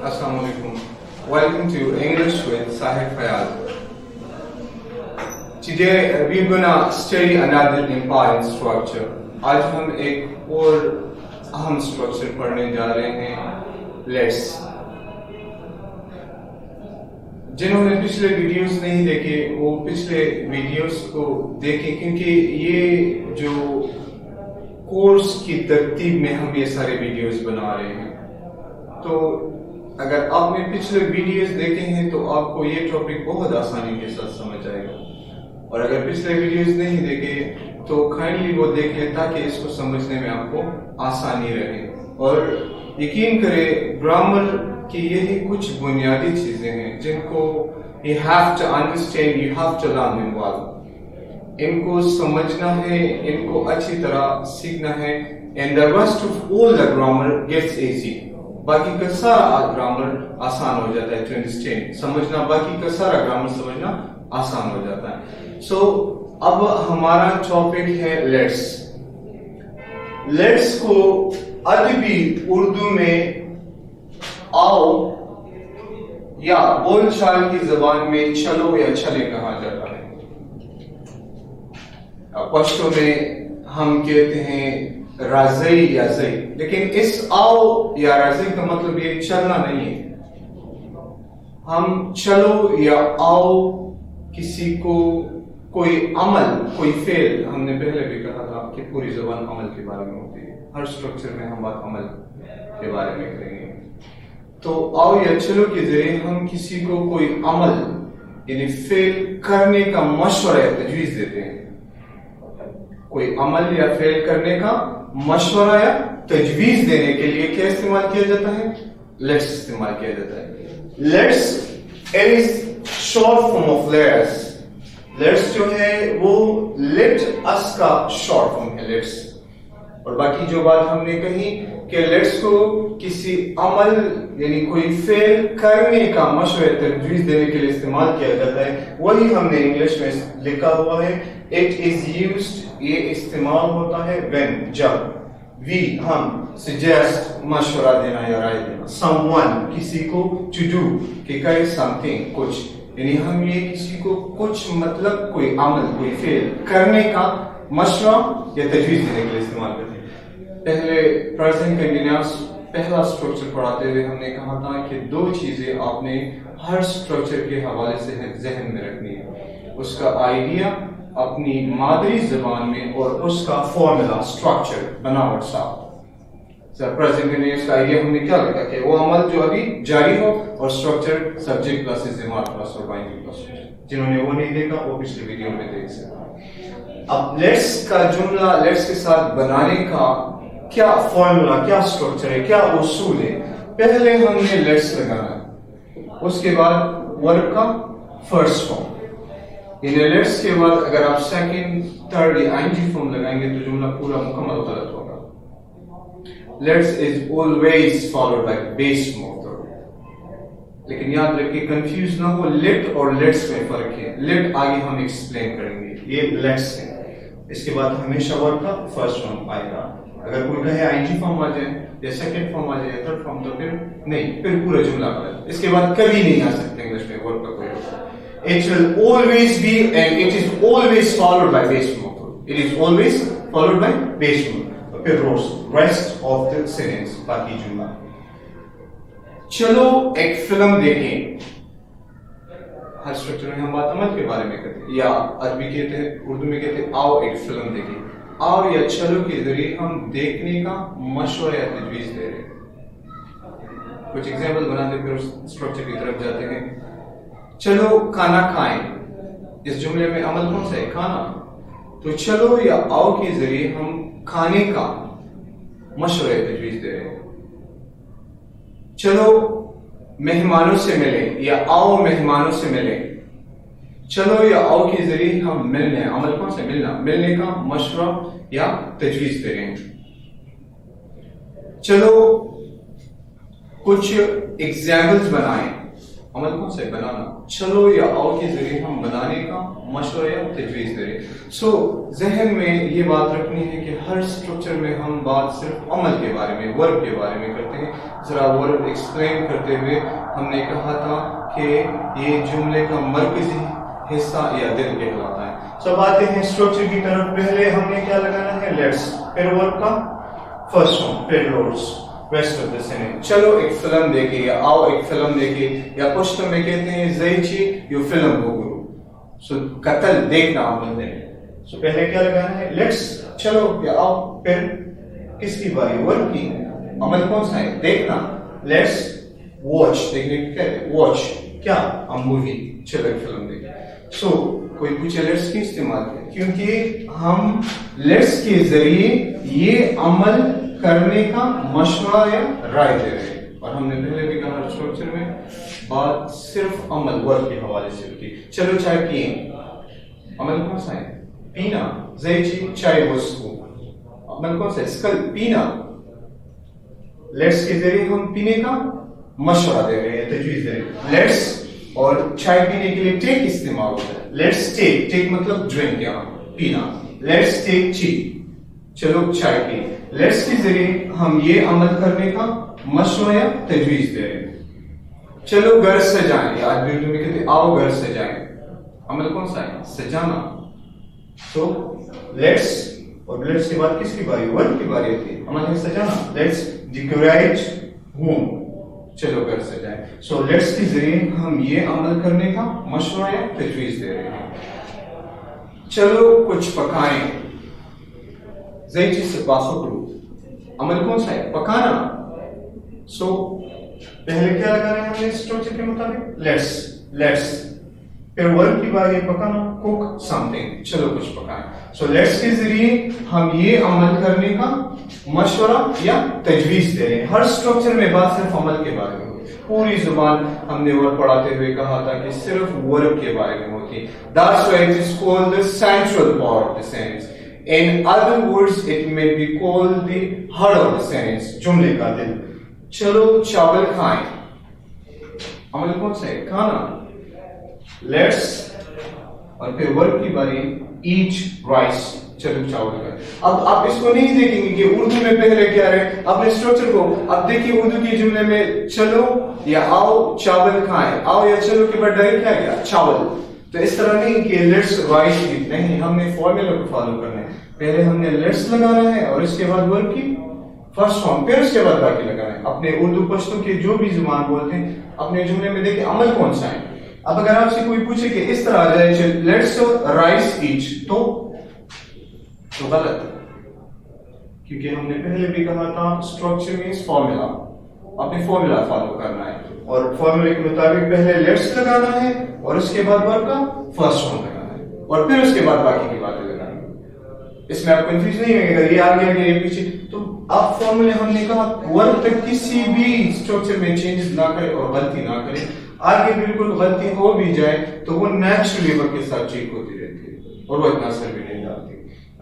Assalamu alaikum. Welcome to English with Sahib Fayad. Today we're gonna study another important structure. आज हम एक और अहम स्ट्रक्चर पढ़ने जा रहे हैं, लेट्स। जिन्होंने पिछले वीडियोस नहीं देखे वो पिछले वीडियोस को देखें, क्योंकि ये जो कोर्स की तरतीब में हम ये सारे वीडियोस बना रहे हैं। तो अगर आपने पिछले वीडियोस देखे हैं तो आपको ये टॉपिक बहुत आसानी के साथ समझ आएगा, और अगर पिछले वीडियोस नहीं देखे तो काइंडली वो देख लें ताकि इसको समझने में आपको आसानी रहे। और यकीन करें, ग्रामर की यही कुछ बुनियादी चीजें हैं जिनको you have to understand, you have to learn them well. इनको समझना है, इनको अच्छी तरह सीखना है, and the rest of all the grammar gets easy. बाकी का सारा ग्रामर आसान हो जाता है to understand, समझना। बाकी का सारा ग्रामर समझना आसान हो जाता है। So अब हमारा टॉपिक है लेट्स। लेट्स को अदबी उर्दू में आओ या बोलचाल की जबान में चलो या चले कहा जाता है। पश्तो में हम कहते हैं राज़ई या ज़ई, लेकिन इस आओ या राज़ई का मतलब ये चलना नहीं है। हम चलो या आओ किसी को कोई अमल, कोई फेल, हमने पहले भी कहा था कि पूरी ज़बान अमल के बारे में होती है। हर स्ट्रक्चर में हम बात अमल के बारे में करेंगे। तो आओ या चलो के जरिए हम किसी को कोई अमल यानी फेल करने का मशवरा या तजवीज़ देते हैं। कोई अमल या फेल करने का मशवरा या तजवीज़ देने के लिए क्या इस्तेमाल किया जाता है? लेट्स इस्तेमाल किया जाता है। Let's is short form of let's. Let's जो है वो लेट अस का शॉर्ट फॉर्म है, लेट्स। और बाकी जो बात हमने कही कि लेट्स को किसी अमल यानी कोई फेल करने का मशवरा तजवीज़ देने के लिए इस्तेमाल किया जाता है, वही हमने इंग्लिश में लिखा हुआ है। इट इज यूज्ड, ये इस्तेमाल होता है व्हेन, जब, वी हम सजेस्ट मशवरा देना या राय देना, समवन किसी को, टू डू कि करे समथिंग कुछ, यानी हम ये किसी को कुछ मतलब कोई अमल कोई फेल करने का मशवरा या तजवीज़ देने के लिए इस्तेमाल करते हैं। पहले प्रेजेंट कंटीन्यूअस पहला स्ट्रक्चर पढ़ाते हुए हमने कहा था कि दो चीजें आपने हर स्ट्रक्चर के हवाले से जहन में रखनी है, उसका आइडिया अपनी मादरी जबान में और उसका फॉर्मूला, स्ट्रक्चर, बनावट साफ। प्रेजेंट कंटीन्यूअस का आइडिया हमने क्या लगा कि वो अमल जो अभी जारी हो, और स्ट्रक्चर सब्जेक्ट प्लस इस्तेमाल प्लस और बाइंडिंग प्लस। जिन्होंने वो नहीं देखा वो पिछले वीडियो में देख सकते। अब लेट्स का जुमला लेट्स के साथ बनाने का क्या फॉर्मूला, क्या स्ट्रक्चर है, क्या उसूल है? पहले हमने लेट्स लगाना, उसके बाद वर्ब का फर्स्ट फॉर्म, यानी लेट्स के बाद अगर आप सेकंड, थर्ड या आईएनजी फॉर्म लगाएंगे तो जुमला पूरा मुकम्मल गलत होगा। Let's is always followed by base form, लेकिन याद रखिए कंफ्यूज ना हो, लेट और लेट्स में फर्क है। लेट आगे हम एक्सप्लेन करेंगे, ये लेट्स है। इसके बाद हमेशा वर्ब का फर्स्ट फॉर्म आएगा। अगर कोई कहे आईएनजी फॉर्म आ जाए या सेकंड फॉर्म आ जाए या थर्ड फॉर्म, तो फिर नहीं, फिर पूरा जुमला गलत। इसके बाद कभी नहीं आ सकते इंग्लिश में वर्ब का कोई। It will always be and it is always followed by base form. It is always followed by base form. फिर rest of the sentence, बाकी जुमला। चलो एक फिल्म देखें। हर स्ट्रक्चर में हम बात अमल के बारे में करते हैं, या अरबी कहते हैं, उर्दू में कहते हैं आओ एक फिल्म देखें। आओ या चलो के जरिए हम देखने का मशवरा या तजवीज़ दे रहे हैं। कुछ एग्जाम्पल बनाते फिर उस स्ट्रक्चर की तरफ जाते हैं। चलो खाना खाएं, इस जुमले में अमल कौन सा है? खाना। तो चलो या आओ के जरिए हम खाने का मशवरा तजवीज़ दे रहे हैं। चलो मेहमानों से मिलें या आओ मेहमानों से मिलें। चलो या आओ के जरिए हम मिलने, अमल कौन सा? मिलना, मिलने का मशवरा या तजवीज़ दे रहे हैं। चलो कुछ एग्जाम्पल्स बनाएं, عمل کون سا ہے؟ بنانا. چلو یا آؤ کے ذریعے ہم بنانے کا مشورہ یا تجویز دے رہے. سو ذہن میں یہ بات رکھنی ہے کہ ہر اسٹرکچر میں ہم بات صرف عمل کے بارے میں، ورب کے بارے میں کرتے ہیں. ذرا ورب ایکسپلین کرتے ہوئے ہم نے کہا تھا کہ یہ جملے کا مرکزی حصہ یا دل کہلاتا ہے. سب آتے ہیں اسٹرکچر کی طرف. پہلے ہم نے کیا لگانا ہے؟ لیٹس. پھر ورب کا فرسٹ فارم، پھر روڈس، ریسٹ آف دا سینٹینس. چلو ایک فلم دیکھیں یا آؤ ایک فلم دیکھیں، یا پشتو میں کہتے ہیں زیچی یو فلم ہو گرو. سو قتل دیکھنا عمل ہے. سو پہلے کیا لگانا ہے؟ لیٹس. چلو یا آؤ. پھر کس کی باری؟ ورب کی. عمل کون سا ہے؟ دیکھنا. Let's watch. دیکھنے کی کہتے ہیں واچ کیا؟ مووی. چلو ایک فلم دیکھیں. سو کوئی پوچھے لیٹس کیوں استعمال کریں؟ کیونکہ ہم لیٹس کے ذریعے یہ عمل کرنے کا مشورہ یا رائے دے رہے ہیں. اور ہم نے پہلے بھی کہا اسٹرکچر میں بات صرف عمل ورب کے حوالے سے ہوتی. چلو چائے پیئیں. عمل کون سا ہے؟ پینا. زیچی چائے وسکو. عمل کون سا ہے؟ اسکل پینا. لیٹس کے ذریعے ہم پینے کا مشورہ دے رہے ہیں، تجویز دے رہے ہیں. لیٹس اور چائے پینے کے لیے ٹیک استعمال ہوتا ہے. Let's take. ٹیک مطلب ڈرنک یا پینا. Let's take T. چلو چائے پی. لیٹس کے ذریعے ہم یہ عمل کرنے کا مشورہ یا تجویز دے رہے ہیں. چلو گھر سجائیں. آج بھی اردو میں کہتے ہیں آؤ گھر سجائیں. عمل کون سا ہے؟ سجانا. تو لیٹس اور لیٹس کے بعد کس کی باری؟ ورب کی باری ہوتی ہے. عمل ہے سجانا. Let's decorate home. چلو گھر سجائیں. سو لیٹس کے ذریعے ہم یہ عمل کرنے کا مشورہ یا تجویز دے رہے ہیں. چلو کچھ پکائیں. زئی چیز سے پاسو کرو. عمل کون سا ہے؟ پکانا. سو پہلے کیا لگانا ہے ہم نے اسٹرکچر کے مطابق؟ لیٹس. پھر ورب کی بات ہے پکانا. کوک سم تھنگ. چلو کچھ پکائیں. سو لیٹس کے ذریعے ہم یہ عمل کرنے کا مشورہ یا تجویز دے رہے ہیں. ہر اسٹرکچر میں بات صرف عمل کے بارے میں ہوتی. پوری زبان ہم نے ورب پڑھاتے ہوئے کہا تھا کہ صرف ورب کے بارے میں ہوتی. That's why it is called the central part of the sentence. In other words, it may be called the heart of the sentence. جملے کا دل. چلو چاول کھائیں. عمل کون سا ہے؟ کھانا. لیٹس اور پھر ورب کی باری ایٹ رائس. چلو چاول کھائیں. اب آپ اس کو نہیں دیکھیں گے کہ اردو میں پہلے کیا رہے. اپنے اسٹرکچر کو اب دیکھیے. اردو کی جملے میں چلو یا آؤ چاول کھائیں. آؤ یا چلو کے بعد ڈائریکٹ کیا گیا؟ چاول. تو اس طرح نہیں کہ لیٹس رائس ایٹ. نہیں، ہم نے فارمولا کو فالو کرنا ہے. پہلے ہم نے لیٹس لگانا ہے اور اس کے بعد ورب کی فرسٹ فارم، پھر اس کے بعد باقی لگانا ہے. اپنے اردو پشتو کے جو بھی زبان بولتے ہیں اپنے جملے میں دیکھیں عمل کون سا ہے. اب اگر آپ سے کوئی پوچھے کہ اس طرح آ جائے لیٹس رائس ایٹ تو غلط، کیونکہ ہم نے پہلے بھی کہا تھا اسٹرکچر مینس فارمولا. اپنے فارمولا فالو کرنا ہے اور فارمولے کے مطابق پہلے لیٹس لگانا ہے اور اس کے بعد ورب کا فرسٹ فارم لگانا ہے اور پھر اس کے بعد باقی کی باتیں لگانی. اس میں آپ کنفیوز نہیں ہوئے. اگر یہ آگے آگے یہ پیچھے تو آپ فارمولے ہم نے کہا ورب تک کسی بھی اسٹرکچر میں چینجز نہ کرے اور غلطی نہ کرے. آگے بالکل غلطی ہو بھی جائے تو وہ نیچرلی ورب کے ساتھ چیک ہوتی رہتی ہے اور وہ اتنا اثر بھی نہیں ڈالتی.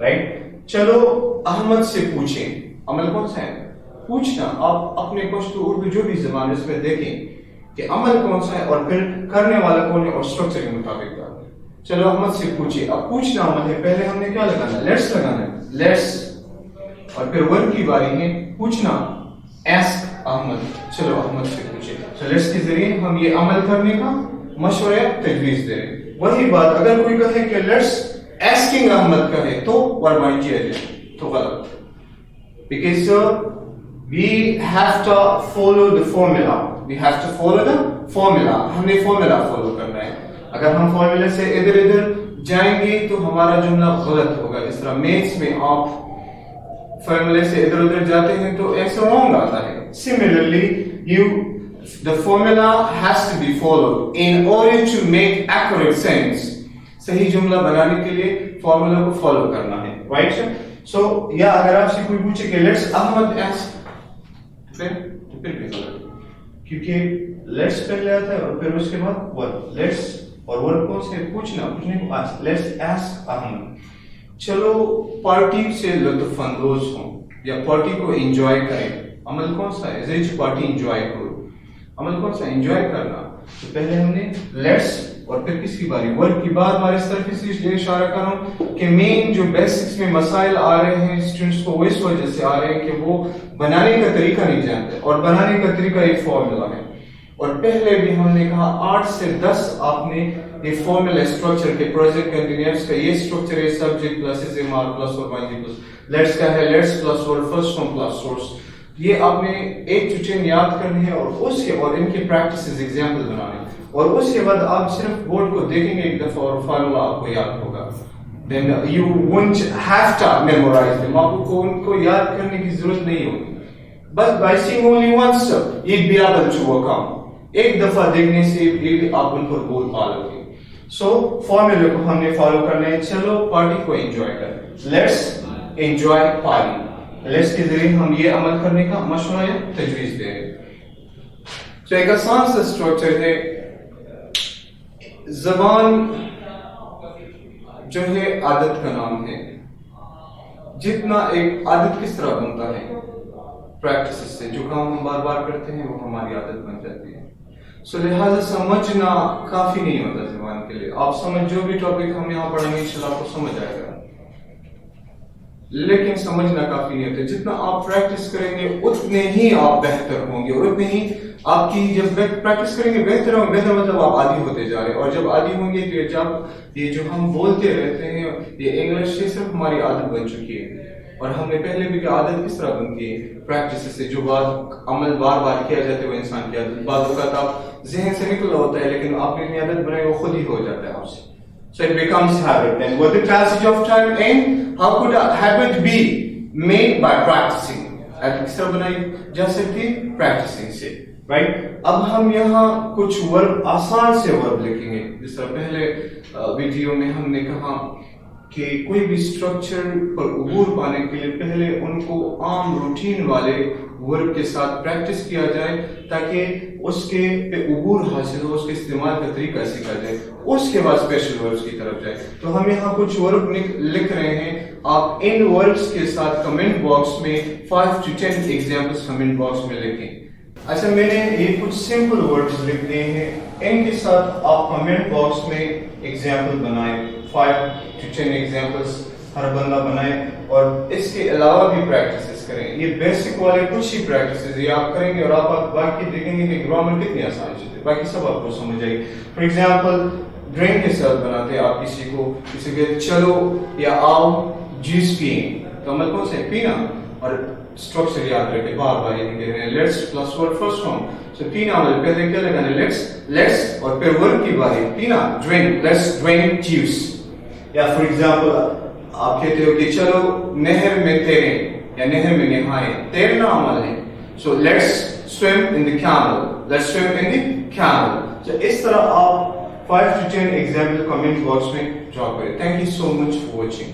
رائٹ. چلو احمد سے پوچھیں. عمل کون سا ہے؟ پوچھنا. آپ اپنے پشتو اردو جو بھی زبان اس میں دیکھیں کہ عمل کون سا ہے اور پھر کرنے والا کون ہے اور اسٹرکچر کے مطابق بات. چلو احمد سے پوچھیں. اب پوچھنا عمل ہے. پہلے ہم نے کیا لگانا ہے؟ لیٹس لگانا ہے. لیٹس اور پھر ورب کی باری ہے پوچھنا. ایسک احمد. چلو احمد سے پوچھیں. تو لیٹس کے ذریعے ہم یہ عمل کرنے کا مشورہ تجویز دے رہے ہیں. وہی بات اگر کوئی کہے کہ لیٹس asking احمد کہے تو ورب آئی جی تو غلط. Because we have to follow the formula. We have to follow the formula. ہم نے فارمولا فالو کرنا ہے. اگر ہم فارمولے سے ادھر ادھر جائیں گے تو ہمارا جملہ غلط ہوگا. جس طرح میتھس میں آپ فارمولے سے ادھر ادھر جاتے ہیں تو ایسا رانگ آتا ہے. Similarly, the formula has to be followed in order to make accurate sense. صحیح جملہ بنانے کے لیے فارمولا کو فالو کرنا ہے. Right sir. سو یا اگر آپ سے کوئی پوچھے کہ لیٹس احمد ایسک پھر بھی غلط, کیونکہ لیٹس پہلے آتا ہے اور پھر اس کے بعد ورب. لیٹس اور ورب کو سے پوچھنا, پوچھنے کو آسک. Let's ask Ahmad. چلو پارٹی سے لطف اندوز ہوں یا پارٹی کو انجوائے کریں. عمل کون سا ہے؟ زیچ پارٹی انجوائے کرو. عمل کون سا ہے؟ انجوائے کرنا. तो पहले हमने लेट्स और फिर किसकी बारी, वर्क की बार बार इस तरफ इसलिए इशारा कर रहा हूँ कि मेन जो बेसिक्स में मसाइल आ रहे हैं स्टूडेंट्स को वो इस वजह से आ रहे हैं कि वो बनाने का तरीका नहीं जानते, और बनाने का तरीका एक फॉर्मूला है। और पहले भी हमने कहा 8 से 10 आपने ये फॉर्मूला स्ट्रक्चर के प्रेजेंट कंटीन्यूअस का ये स्ट्रक्चर है, subject plus is am are plus और वाई प्लस लेट्स का है let's plus verb first form plus source, ये आपने 1 to 10 याद करने हैं और उसके और इनकी प्रैक्टिसेस एग्जांपल बनाने, और उसके बाद आप सिर्फ बोर्ड को देखेंगे एक दफा और फार्मूला आपको याद होगा। Then you won't have to memorize them, आपको उनको याद करने की जरूरत नहीं होगी, बस by seeing only once you'd be able to work out, एक दफा देखने से भी आप उन पर बोल पा लोगे। सो फॉर्मूले को हमने फॉलो करना है, चलो पार्टी को एंजॉय करें, लेट्स एंजॉय पार्टी, लेट्स के जरिए हम ये अमल करने का मशवरा या तजवीज दे रहे हैं। तो एक आसान सा स्ट्रक्चर है, ज़बान जो है आदत का नाम है, जितना एक आदत किस तरह बनता है प्रैक्टिस से, जो काम हम बार बार करते हैं वो हमारी आदत बन जाती है। सो लिहाजा समझना काफी नहीं होता ज़बान के लिए, आप समझ जो भी टॉपिक हम यहाँ पढ़ेंगे इंशाल्लाह आपको समझ आएगा, लेकिन समझना काफी नहीं होता, जितना आप प्रैक्टिस करेंगे उतने ही आप बेहतर होंगे, और उतने ही आपकी जब प्रैक्टिस करेंगे बेहतर होंगे, बेहतर मतलब आप आदी होते जा रहे हैं, और जब आदी होंगे तो जब ये जो हम बोलते रहते हैं ये इंग्लिश से सिर्फ हमारी आदत बन चुकी है। और हमने पहले भी कहा आदत किस तरह बनती है, प्रैक्टिस से, जो बात अमल बार बार किया जाता है वो इंसान की आदत, बाद वक्त आप जहन से निकल होता है लेकिन आपने अपनी आदत बनाई वो खुद ही हो जाता है आपसे। So it becomes habit. Then what the passage of time end? How could a habit be made by practicing? किस तरह बनाई जा सकती है? Practicing से, right? अब हम यहाँ कुछ वर्ब आसान से वर्ब लिखेंगे, जिस तरह पहले वीडियो में हमने कहा कि कोई भी स्ट्रक्चर पर उबूर पाने के लिए पहले उनको आम रूटीन वाले वर्ब के साथ प्रैक्टिस किया जाए ताकि उसके पे उबूर हासिल हो, उसके इस्तेमाल का तरीका सीखा जाए, उसके बाद स्पेशल वर्ब्स की तरफ जाए। तो हम यहाँ कुछ वर्ब लिख रहे हैं, आप इन वर्ब्स के साथ कमेंट बॉक्स में 5 to 10 एग्जाम्पल्स कमेंट बॉक्स में लिखें। अच्छा, मैंने ये कुछ सिंपल वर्ड्स लिख दिए हैं, इनके साथ आप कमेंट बॉक्स में एग्जाम्पल बनाएं, 5 to 10 एग्जाम्पल्स हर बंदा बनाए, और इसके अलावा भी प्रैक्टिसेस करें। ये बेसिक वाले कुछ ही प्रैक्टिसेस ये आप करेंगे और आप बाकी देखेंगे कि ग्रामर कितनी आसान चीज है, बाकी सब आपको समझ आएगी। फॉर एग्जाम्पल ड्रिंक के साथ बनाते हैं, आप किसी के चलो या आओ जूस पिए, तो अमल कौन सा है? पीना, और स्ट्रक्चर याद रखें, बार बार ये कह रहे हैं let's plus verb first form, so पीना वाले पहले क्या लगाना, लेट्स और फिर वर्ब की बारी पीना, ड्रिंक, लेट्स ड्रिंक जूस। या फॉर एग्जांपल आप कहते हो कि चलो नहर में तैरें या नहर में नहाएं, तैरना अमल है, so let's swim in the camel, let's swim in the camel. तो इस तरह आप 5 to 10 एग्जाम्पल कमेंट बॉक्स में ड्रॉ करें। Thank you so much for watching.